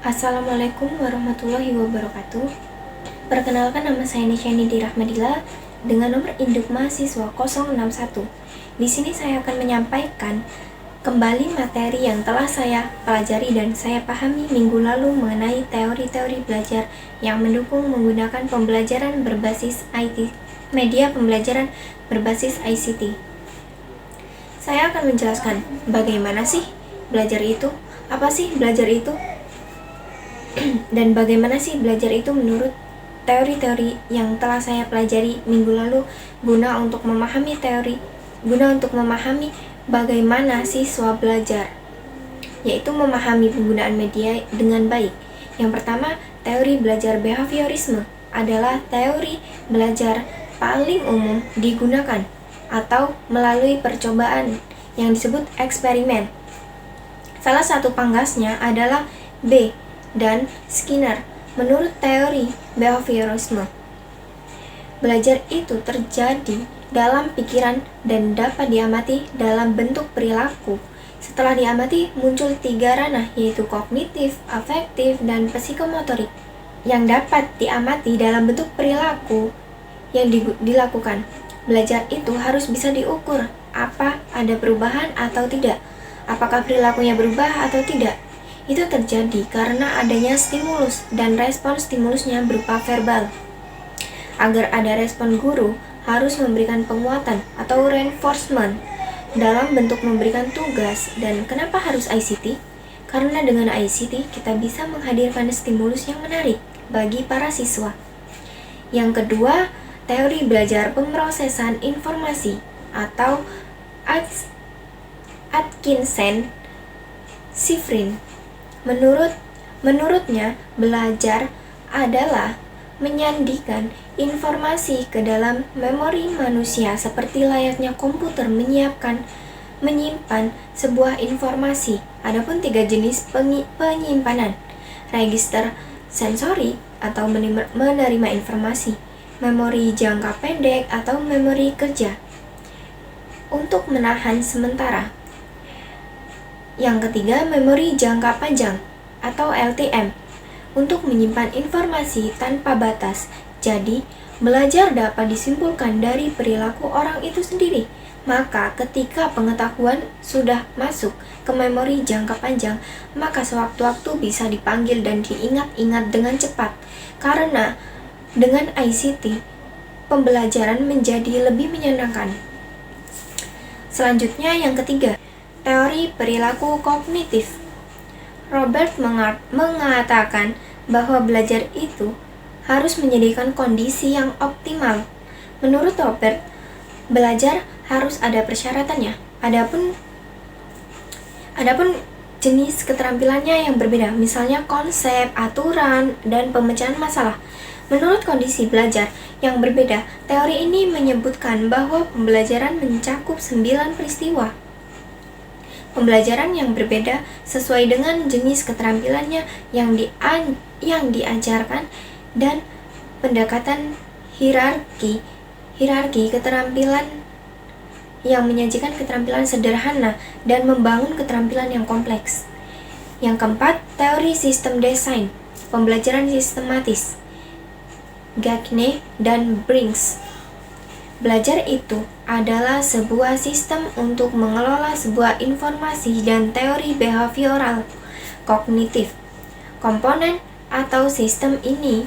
Assalamualaikum warahmatullahi wabarakatuh. Perkenalkan, nama saya Nisyani Dirahmadila dengan nomor induk mahasiswa 061. Di sini saya akan menyampaikan kembali materi yang telah saya pelajari dan saya pahami minggu lalu mengenai teori-teori belajar yang mendukung menggunakan pembelajaran berbasis IT, media pembelajaran berbasis ICT. Saya akan menjelaskan bagaimana sih belajar itu, apa sih belajar itu, dan bagaimana sih belajar itu menurut teori-teori yang telah saya pelajari minggu lalu guna untuk memahami bagaimana siswa belajar, yaitu memahami penggunaan media dengan baik. Yang pertama, teori belajar behaviorisme adalah teori belajar paling umum digunakan atau melalui percobaan yang disebut eksperimen. Salah satu panggasnya adalah B dan Skinner. Menurut teori behaviorisme, belajar itu terjadi dalam pikiran dan dapat diamati dalam bentuk perilaku. Setelah diamati, muncul 3 ranah, yaitu kognitif, afektif, dan psikomotorik, yang dapat diamati dalam bentuk perilaku yang dilakukan. Belajar itu harus bisa diukur, apa ada perubahan atau tidak, apakah perilakunya berubah atau tidak. Itu terjadi karena adanya stimulus dan respon stimulusnya berupa verbal. Agar ada respon, guru harus memberikan penguatan atau reinforcement dalam bentuk memberikan tugas. Dan kenapa harus ICT? Karena dengan ICT kita bisa menghadirkan stimulus yang menarik bagi para siswa. Yang kedua, teori belajar pemrosesan informasi atau Atkinson-Shiffrin. Menurutnya, belajar adalah menyandikan informasi ke dalam memori manusia seperti layaknya komputer menyimpan sebuah informasi. Adapun 3 jenis penyimpanan: register sensori atau menerima informasi, memori jangka pendek atau memori kerja untuk menahan sementara. Yang ketiga, memori jangka panjang atau LTM untuk menyimpan informasi tanpa batas. Jadi, belajar dapat disimpulkan dari perilaku orang itu sendiri. Maka ketika pengetahuan sudah masuk ke memori jangka panjang, maka sewaktu-waktu bisa dipanggil dan diingat-ingat dengan cepat. Karena dengan ICT, pembelajaran menjadi lebih menyenangkan. Selanjutnya, yang ketiga, teori perilaku kognitif. Robert mengatakan bahwa belajar itu harus menyediakan kondisi yang optimal. Menurut Robert, belajar harus ada persyaratannya. Adapun jenis keterampilannya yang berbeda, misalnya konsep, aturan, dan pemecahan masalah. Menurut kondisi belajar yang berbeda, teori ini menyebutkan bahwa pembelajaran mencakup 9 peristiwa. Pembelajaran yang berbeda sesuai dengan jenis keterampilannya yang diajarkan dan pendekatan hierarki keterampilan yang menyajikan keterampilan sederhana dan membangun keterampilan yang kompleks. Yang keempat, teori sistem desain, pembelajaran sistematis, Gagne dan Brinks. Belajar itu adalah sebuah sistem untuk mengelola sebuah informasi dan teori behavioral kognitif. Komponen atau sistem ini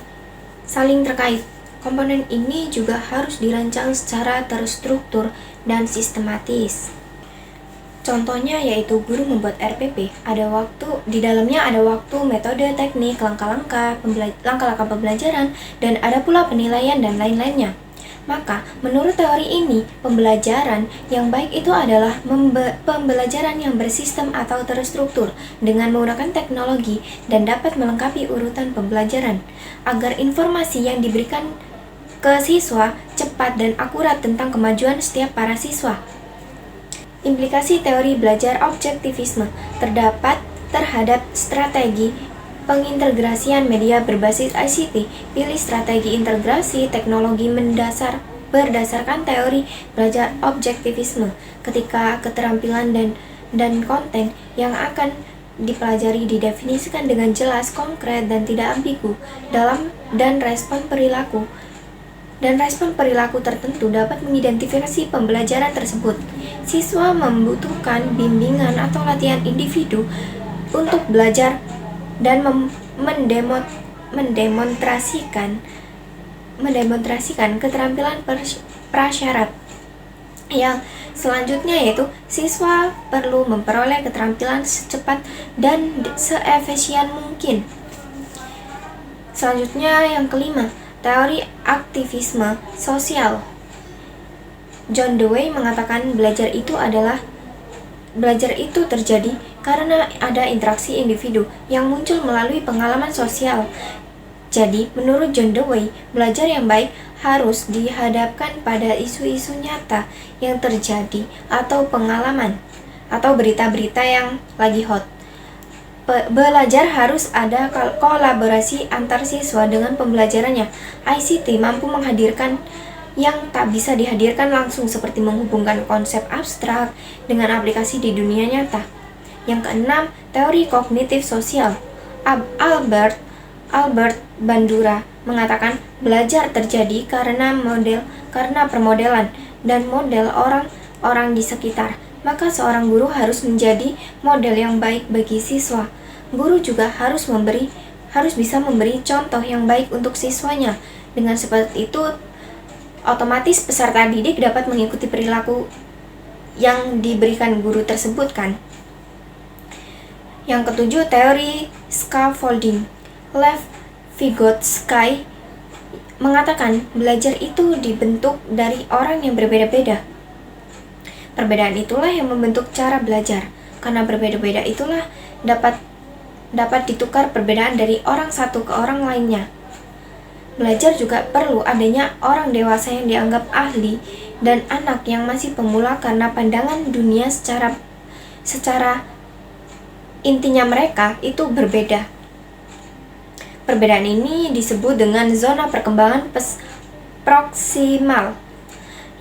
saling terkait. Komponen ini juga harus dirancang secara terstruktur dan sistematis. Contohnya yaitu guru membuat RPP. Di dalamnya ada waktu, metode, teknik, langkah-langkah pembelajaran, dan ada pula penilaian dan lain-lainnya. Maka, menurut teori ini, pembelajaran yang baik itu adalah pembelajaran yang bersistem atau terstruktur dengan menggunakan teknologi dan dapat melengkapi urutan pembelajaran agar informasi yang diberikan ke siswa cepat dan akurat tentang kemajuan setiap para siswa. Implikasi teori belajar objektivisme terdapat terhadap strategi pengintegrasian media berbasis ICT. Pilih strategi integrasi teknologi berdasarkan teori belajar objektivisme ketika keterampilan dan konten yang akan dipelajari didefinisikan dengan jelas, konkret, dan tidak ambigu dan respon perilaku tertentu dapat mengidentifikasi pembelajaran tersebut. Siswa membutuhkan bimbingan atau latihan individu untuk belajar dan mendemonstrasikan keterampilan prasyarat. Yang selanjutnya yaitu siswa perlu memperoleh keterampilan secepat dan seefisien mungkin. Selanjutnya yang kelima, teori aktivisme sosial. John Dewey mengatakan belajar itu terjadi karena ada interaksi individu yang muncul melalui pengalaman sosial. Jadi, menurut John Dewey, belajar yang baik harus dihadapkan pada isu-isu nyata yang terjadi atau pengalaman atau berita-berita yang lagi hot. Belajar harus ada kolaborasi antar siswa dengan pembelajarannya. ICT mampu menghadirkan yang tak bisa dihadirkan langsung, seperti menghubungkan konsep abstrak dengan aplikasi di dunia nyata. Yang keenam, teori kognitif sosial. Albert Bandura mengatakan belajar terjadi karena permodelan dan model orang-orang di sekitar. Maka seorang guru harus menjadi model yang baik bagi siswa. Guru juga harus bisa memberi contoh yang baik untuk siswanya. Dengan seperti itu, otomatis peserta didik dapat mengikuti perilaku yang diberikan guru tersebut kan. Yang ketujuh, teori scaffolding. Lev Vygotsky mengatakan belajar itu dibentuk dari orang yang berbeda-beda. Perbedaan itulah yang membentuk cara belajar. Karena berbeda-beda itulah dapat ditukar perbedaan dari orang satu ke orang lainnya. Belajar juga perlu adanya orang dewasa yang dianggap ahli dan anak yang masih pemula, karena pandangan dunia secara intinya mereka itu berbeda. Perbedaan ini disebut dengan zona perkembangan proksimal.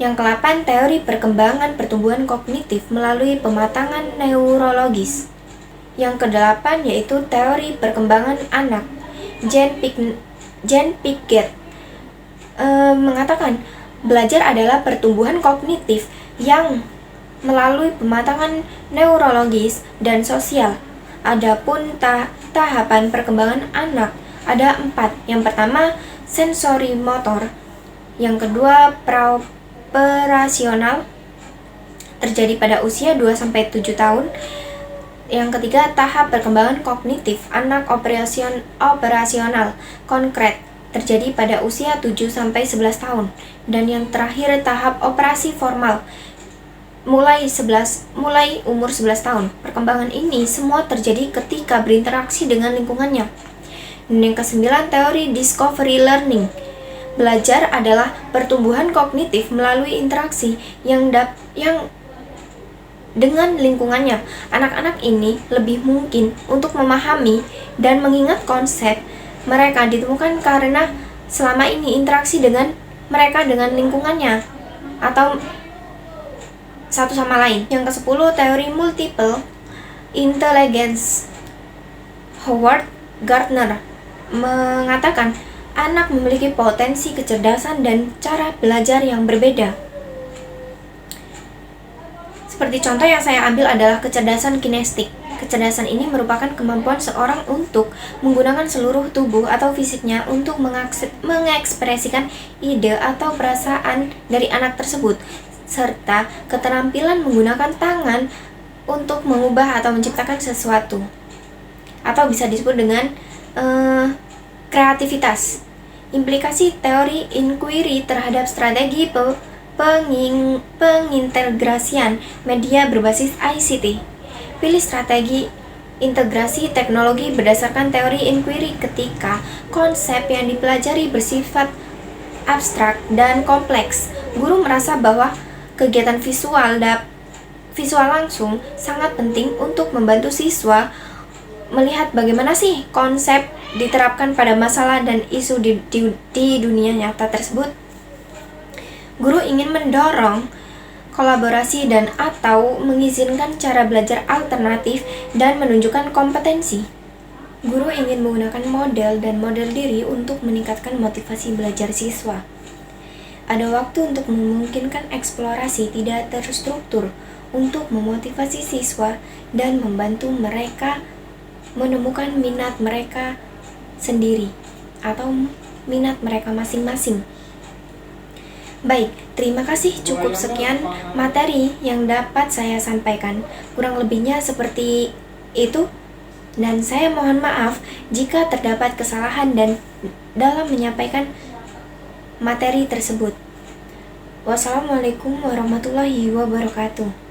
Yang ke-8, teori perkembangan pertumbuhan kognitif melalui pematangan neurologis. Yang ke-8 yaitu teori perkembangan anak. Jane Piaget mengatakan belajar adalah pertumbuhan kognitif yang melalui pematangan neurologis dan sosial. Adapun tahapan perkembangan anak ada 4. Yang pertama, sensori motor. Yang kedua, operasional, terjadi pada usia 2-7 tahun. Yang ketiga, tahap perkembangan kognitif anak operasional konkret, terjadi pada usia 7-11 tahun. Dan yang terakhir, tahap operasi formal, mulai umur 11 tahun. Perkembangan ini semua terjadi ketika berinteraksi dengan lingkungannya. Dan yang ke-9, teori discovery learning. Belajar adalah pertumbuhan kognitif melalui interaksi yang dengan lingkungannya. Anak-anak ini lebih mungkin untuk memahami dan mengingat konsep mereka ditemukan karena selama ini interaksi dengan mereka dengan lingkungannya atau satu sama lain. Yang ke-10, teori multiple intelligence. Howard Gardner mengatakan anak memiliki potensi kecerdasan dan cara belajar yang berbeda. Seperti contoh yang saya ambil adalah kecerdasan kinestik. Kecerdasan ini merupakan kemampuan seorang untuk menggunakan seluruh tubuh atau fisiknya untuk mengekspresikan ide atau perasaan dari anak tersebut, serta keterampilan menggunakan tangan untuk mengubah atau menciptakan sesuatu, atau bisa disebut dengan kreativitas. Implikasi teori inquiry terhadap strategi pengintegrasian media berbasis ICT. Pilih strategi integrasi teknologi berdasarkan teori inquiry ketika konsep yang dipelajari bersifat abstrak dan kompleks. Guru merasa bahwa kegiatan visual langsung sangat penting untuk membantu siswa melihat bagaimana sih konsep diterapkan pada masalah dan isu di dunia nyata tersebut. Guru ingin mendorong kolaborasi dan atau mengizinkan cara belajar alternatif dan menunjukkan kompetensi. Guru ingin menggunakan model dan model diri untuk meningkatkan motivasi belajar siswa. Ada waktu untuk memungkinkan eksplorasi tidak terstruktur untuk memotivasi siswa dan membantu mereka menemukan minat mereka sendiri atau minat mereka masing-masing. Baik, terima kasih. Cukup sekian materi yang dapat saya sampaikan. Kurang lebihnya seperti itu. Dan saya mohon maaf jika terdapat kesalahan dan dalam menyampaikan materi tersebut. Wassalamualaikum warahmatullahi wabarakatuh.